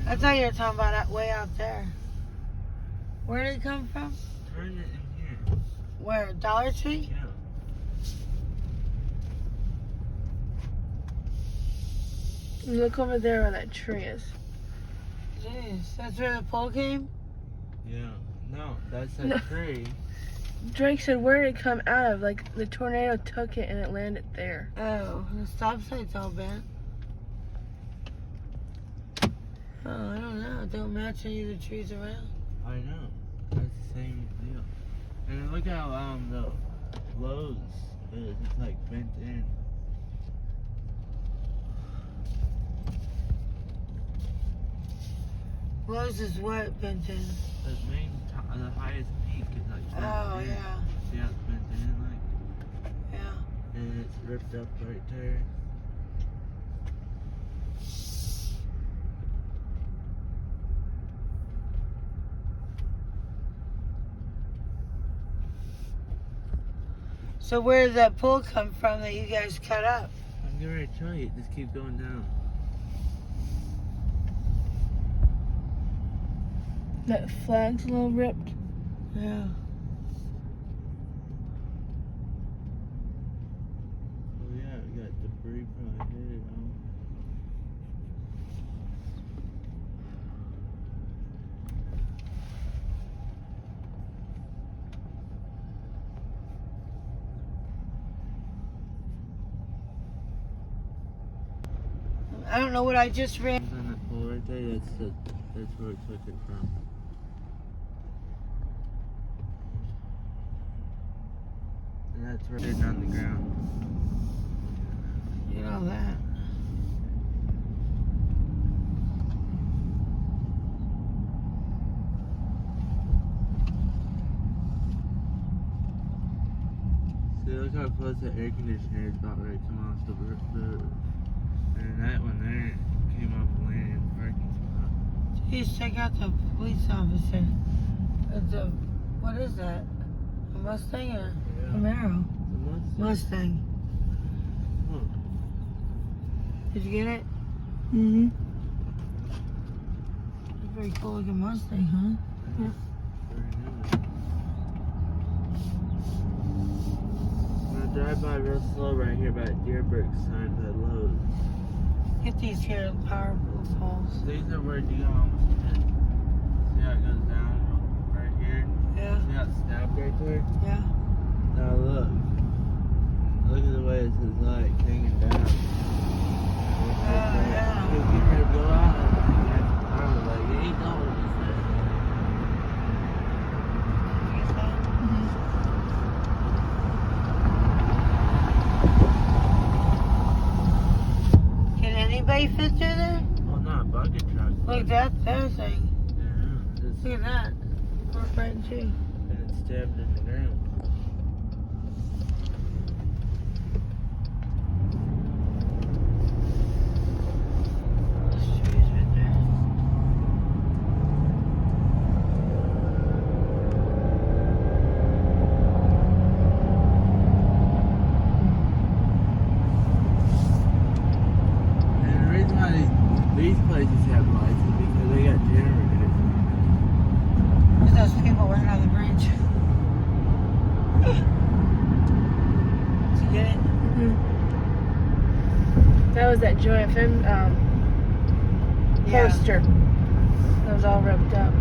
I thought you were talking about that way out there. Where did it come from? Turn it in here. Where? Dollar Tree? Yeah. Look over there where that tree is. Jeez, that's where the pole came? Yeah. No, that's a No. tree. Drake said, where did it come out of? Like, the tornado took it and it landed there. Oh, the stop sight's all bent. Oh, I don't know. It don't match any of the trees around. I know. That's the same deal. And look how the Lowe's is. It's like bent in. Lowe's is what bent in? The main, the highest peak is like bent Oh, in. yeah. See how it's bent in like? Yeah. And it's ripped up right there. So where did that pole come from that you guys cut up? I'm getting ready to show you. Just keep going down. That flag's a little ripped. Yeah. Oh yeah, we got debris probably hit it on. I don't know what I just ran. On that pole right there, that's where it took it from. And that's right there on the ground. You know that. See, look how close the air conditioner is about ready to come off the roof. And that one there came off and landed in the parking spot. Jeez, check out the police officer. It's a, what is that? A Mustang or Camaro? The Mustang. Mustang. Huh. Did you get it? Mm-hmm. It's a very cool looking Mustang, huh? Yeah. Very nice. I'm gonna drive by real slow right here by Deerberg sign by Lowe's. Get these here power poles. These are where you almost hit. See how it goes down right here? Yeah, See how it's stabbed right there? yeah. Now look. Look at the way it's like hanging down. yeah. It's getting ready to go out and I was like, it ain't going this way. Can anybody fit through there? Well, not a bucket truck. Look, that's their thing. Yeah, Look at that. We're right in two. and it's stabbed in the ground. There's trees right there. And the reason why these places have lights is because they got generators. There's those people working on the bridge. Did you get it? Mm-hmm. That was that Joy FM Yeah. poster. That was all ripped up.